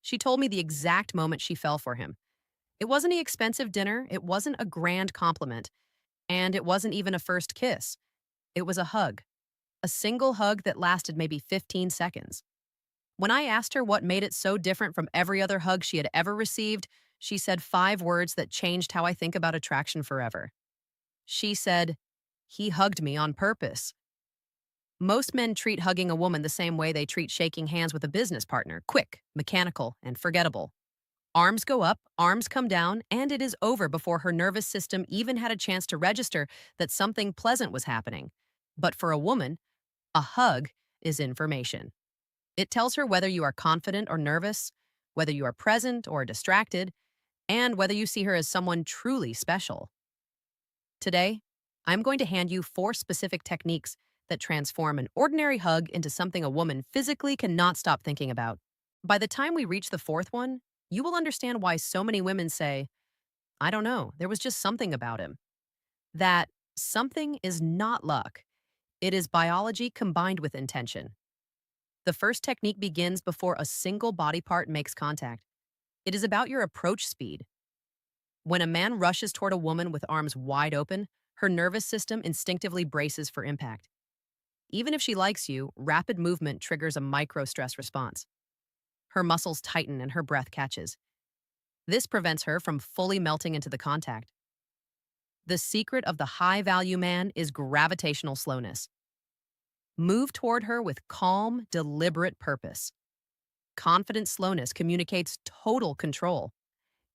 She told me the exact moment she fell for him. It wasn't an expensive dinner, it wasn't a grand compliment, and it wasn't even a first kiss. It was a hug, a single hug that lasted maybe 15 seconds. When I asked her what made it so different from every other hug she had ever received, she said 5 words that changed how I think about attraction forever. She said, "He hugged me on purpose." Most men treat hugging a woman the same way they treat shaking hands with a business partner: quick, mechanical, and forgettable. Arms go up, arms come down, and it is over before her nervous system even had a chance to register that something pleasant was happening. But for a woman, a hug is information. It tells her whether you are confident or nervous, whether you are present or distracted, and whether you see her as someone truly special. Today, I'm going to hand you 4 specific techniques that transform an ordinary hug into something a woman physically cannot stop thinking about. By the time we reach the 4th one, you will understand why so many women say, "I don't know, there was just something about him." That something is not luck. It is biology combined with intention. The first technique begins before a single body part makes contact. It is about your approach speed. When a man rushes toward a woman with arms wide open, her nervous system instinctively braces for impact. Even if she likes you, rapid movement triggers a micro-stress response. Her muscles tighten and her breath catches. This prevents her from fully melting into the contact. The secret of the high-value man is gravitational slowness. Move toward her with calm, deliberate purpose. Confident slowness communicates total control.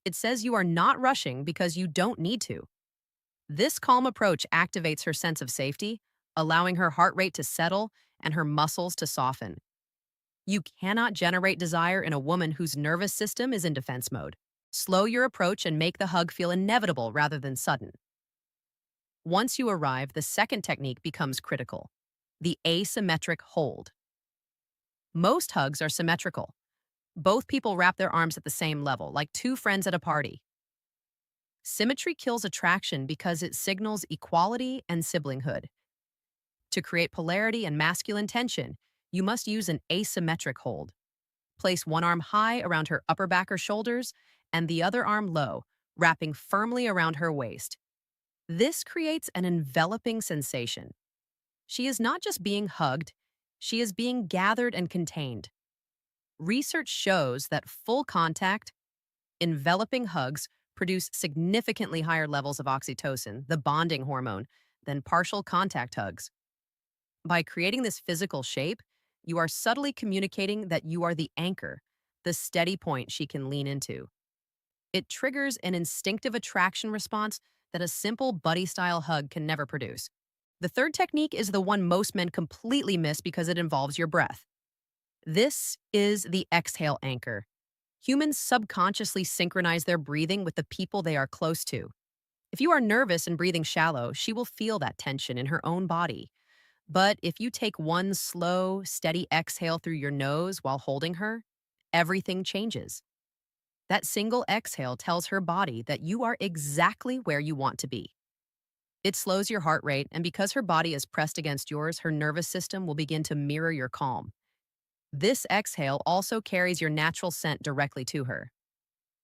It says you are not rushing because you don't need to. This calm approach activates her sense of safety, allowing her heart rate to settle and her muscles to soften. You cannot generate desire in a woman whose nervous system is in defense mode. Slow your approach and make the hug feel inevitable rather than sudden. Once you arrive, the second technique becomes critical: the asymmetric hold. Most hugs are symmetrical. Both people wrap their arms at the same level, like two friends at a party. Symmetry kills attraction because it signals equality and siblinghood. To create polarity and masculine tension, you must use an asymmetric hold. Place one arm high around her upper back or shoulders, and the other arm low, wrapping firmly around her waist. This creates an enveloping sensation. She is not just being hugged, she is being gathered and contained. Research shows that full contact, enveloping hugs produce significantly higher levels of oxytocin, the bonding hormone, than partial contact hugs. By creating this physical shape, you are subtly communicating that you are the anchor, the steady point she can lean into. It triggers an instinctive attraction response that a simple buddy-style hug can never produce. The third technique is the one most men completely miss because it involves your breath. This is the exhale anchor. Humans subconsciously synchronize their breathing with the people they are close to. If you are nervous and breathing shallow, she will feel that tension in her own body. But if you take one slow, steady exhale through your nose while holding her, everything changes. That single exhale tells her body that you are exactly where you want to be. It slows your heart rate, and because her body is pressed against yours, her nervous system will begin to mirror your calm. This exhale also carries your natural scent directly to her.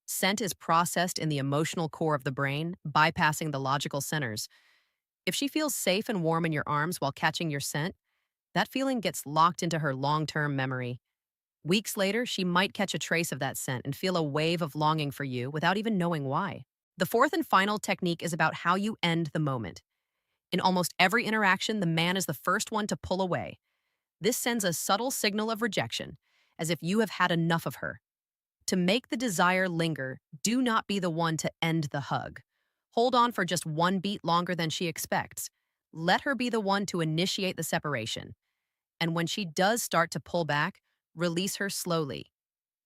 Scent is processed in the emotional core of the brain, bypassing the logical centers. If she feels safe and warm in your arms while catching your scent, that feeling gets locked into her long-term memory. Weeks later, she might catch a trace of that scent and feel a wave of longing for you without even knowing why. The fourth and final technique is about how you end the moment. In almost every interaction, the man is the first one to pull away. This sends a subtle signal of rejection, as if you have had enough of her. To make the desire linger, do not be the one to end the hug. Hold on for just one beat longer than she expects. Let her be the one to initiate the separation. And when she does start to pull back, release her slowly.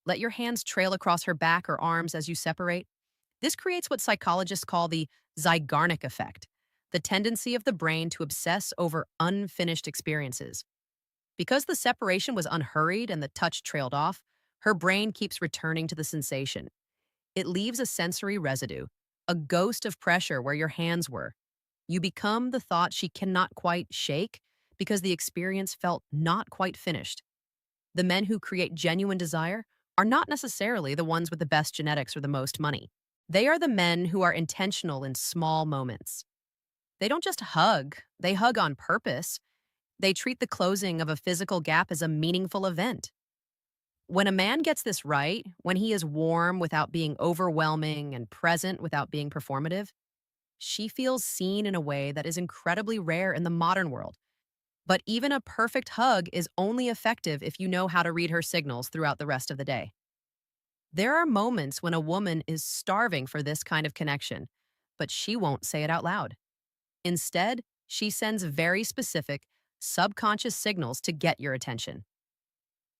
Let your hands trail across her back or arms as you separate. This creates what psychologists call the Zeigarnik effect, the tendency of the brain to obsess over unfinished experiences. Because the separation was unhurried and the touch trailed off, her brain keeps returning to the sensation. It leaves a sensory residue, a ghost of pressure where your hands were. You become the thought she cannot quite shake because the experience felt not quite finished. The men who create genuine desire are not necessarily the ones with the best genetics or the most money. They are the men who are intentional in small moments. They don't just hug, they hug on purpose. They treat the closing of a physical gap as a meaningful event. When a man gets this right, when he is warm without being overwhelming and present without being performative, she feels seen in a way that is incredibly rare in the modern world. But even a perfect hug is only effective if you know how to read her signals throughout the rest of the day. There are moments when a woman is starving for this kind of connection, but she won't say it out loud. Instead, she sends very specific, subconscious signals to get your attention.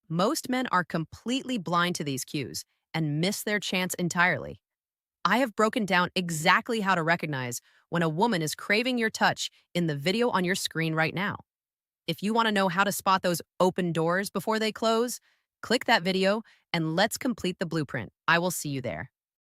Most men are completely blind to these cues and miss their chance entirely. I have broken down exactly how to recognize when a woman is craving your touch in the video on your screen right now. If you want to know how to spot those open doors before they close, click that video and let's complete the blueprint. I will see you there.